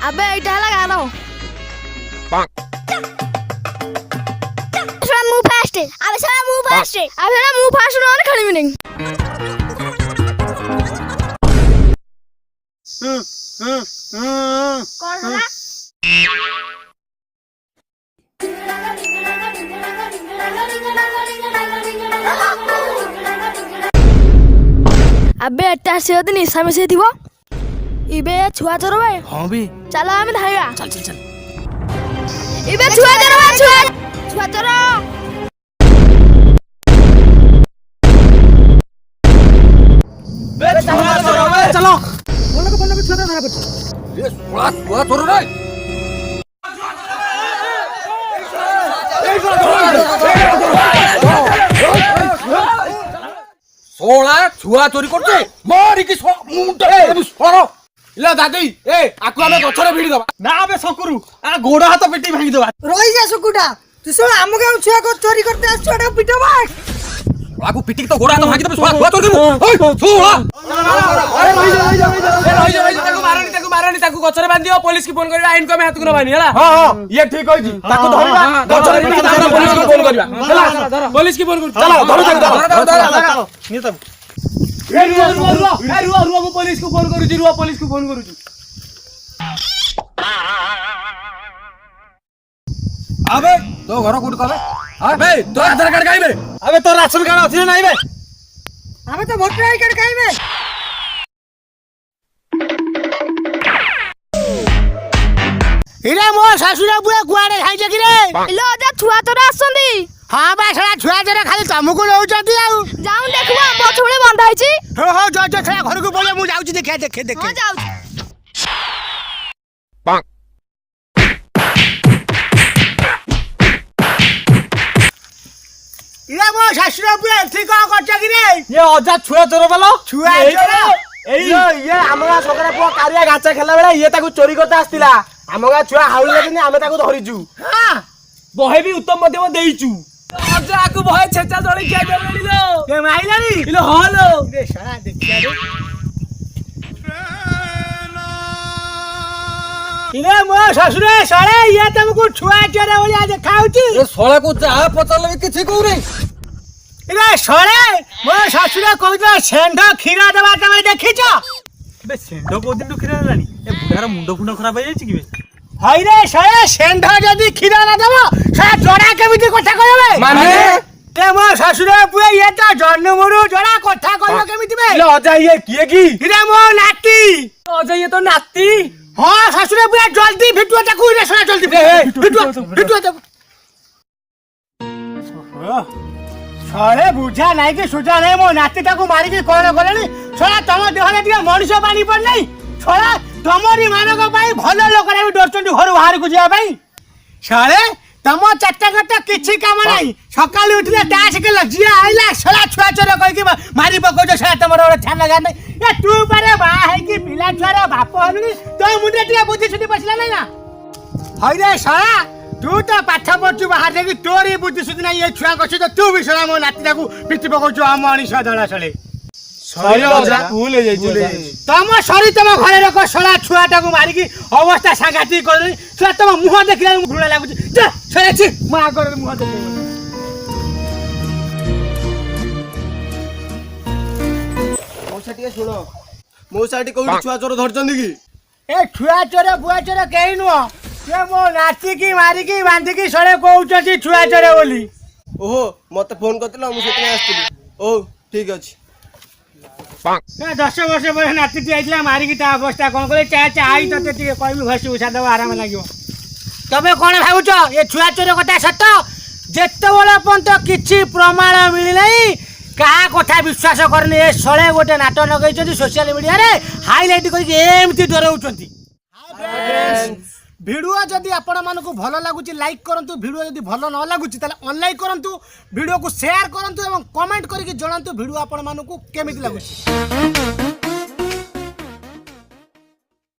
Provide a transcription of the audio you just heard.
अबे इटा हला गाना सरा मु फास्ट अबे सरा मु फास्ट नोन खेलिबि नहीं कौन हला अबे एटा से दिन समय से दिबो इबे छुआ चोर बे हां बे चलो हम धाइया चल चल चल इबे छुआ चोर बे छुआ चोर बे छुआ चोर बे चलो बोल को छुआ धरा कर ये छुआ चोर रे सोला छुआ चोरी करते मारी की मुंडे सोरो इला दादी ए आकु आमे गछरे भिडी दबा ना बे सकरू आ गोड़ हाथ पिटी भांगी दबा रोई जा सुकुटा तू सो हमके छुआ को चोरी करते आ छुआटा पिटबा आकु पिटी तो गोड़ हाथ भांगी दबे छुआ चोरी देबो ओय सोला अरे रोई जा ताकु मारनी ताकु गछरे बांधियो पुलिस की फोन करबा आइन को में हाथ को बानी हला हां हां ये ठीक होई जी ताकु धरबा गछरे बांधी पुलिस की फोन करबा हला पुलिस की फोन कर चलो धरो नि तब रुआ मु पुलिस को फोन करू जी रुआ पुलिस को फोन करू जी अबे तो घर कोड कबे अबे तो आधार कार्ड काई बे अबे तो राशन कार्ड अछि नाही बे हमें तो वोटर आई कार्ड काई में इरे मो सासुरा बुआ गुआडे खाइ जे कि रे इलो जा छुआ चोर आसंदी हां बा छड़ा छुआ जरा खाली तमको लौचती आउ जाऊ देखबा बछुळे बंधा हिची हो हो जो जो छड़ा घर को बोले मु जाउची देखे हां जाऊ पांग इरे मो सासुरा बुआ एथि को करछ कि रे ये अजा छुआ चोर वाला छुआ चोर ये हमरा सगरा पुआ कारिया गाचा खेला बेला ये ताकू चोरी करते आस्तिला हमरा छुआ हाउल लेकिन हमें ताकू धरिजु हां बहे भी उत्तम मध्यम देइचु अजा आकू बहे छेचा जळी क्या देली लो के माइलानी इलो हालो रे सारा देखिया रे इरे मो ससुरे सळे ये तुमको छुआ चोर बोलिया देखाउची ए सोळा को जा पचल किछि कहू रे इरे सळे मो ससुरे कहू सेंढ खीरा देबा तमे देखिछ बे सेंडो को दिन खिरा रानी ए बुढार मुंडो फुंडो खराब हो जाई छि कि बे हाय रे सळे सेंढ जदी खीरा ना देबो से जोड़ा केमिति कथा कहबे माने ते मो ससुरे पुए ये तो जन्मरु जोड़ा कथा कहबो केमिति बे लो अजा ये किए की इरे मो नाती अजा ये तो नाती हां ससुरे पुए जल्दी फिटुआ ताकू रे सळे जल्दी फिटुआ सळे बुझा नाही कि सुझा नाही मो नाती ताकू मारी कि कोन गलेनी सळे तम देहले दिया मनुष्य पानी पर नाही सळे तमरी मानक पाई भलो लोकरा भी डरचंडी घर बाहर को जिया भाई सळे तम चट्टा गट्टा किछि काम नाही सकाळ उठले डास के लजिया आइला सळा छुआ चोर कहि कि मारी पको जो सळे तमरो ध्यान लगा नाही ए तू पारे बा है कि पिला छुआरा बाप हनुनी तो मुंडे टिया बुद्धि छुटी बसला नाही ना हाय रे सळा तू तो पाठ पढछु बाहर देखि तोरी बुद्धि छुटी नाही ए छुआ कछि तो तू भी सळा मो नाती ताकू पिटी पकोछु हम अनिस दळा सळे सही अजा भूल हो जाई तम सरी तम घरे रख सळा छुआटा को मारी कि अवस्था सांगाती करनी सळा तम मुह देखिला घुणा लागुची जा सळे छि मा कर मुह देख मौसाटिया सुनो मौसाटी कोठी छुआ चोर धरचंदी की ए छुआ चोर बुआ चोर केही नुह ये मो नाची की मारी की बांधी की सळे कहउछी छुआ चोर बोली ओहो मते फोन करतिला मु सेतने आस्तिली ओ ठीक अछि ए 10 वर्ष पर नाची ती आइला मारी की ता अवस्था कोन करे चा चा आई तते ती कहबी भसी उछा दबा आराम लागियो तबे कोन भाबुछ ये छुआ चोर कथा सत जेते बोले पंत किछि प्रमाण मिली नाही का कथा विश्वास करनी ए सळे गोटे नाटक लगैछथि सोशल मीडिया रे हाइलाइट करके एमती डराउछथि वीडियो जदि आपण मानकु भलो लागुची लाइक करंतु वीडियो जदि भलो न लागुची ताले अनलाइक करंतु वीडियो को शेयर करंतु एवं कमेंट करके जणांतु वीडियो आपण मानकु केमिति लागुची।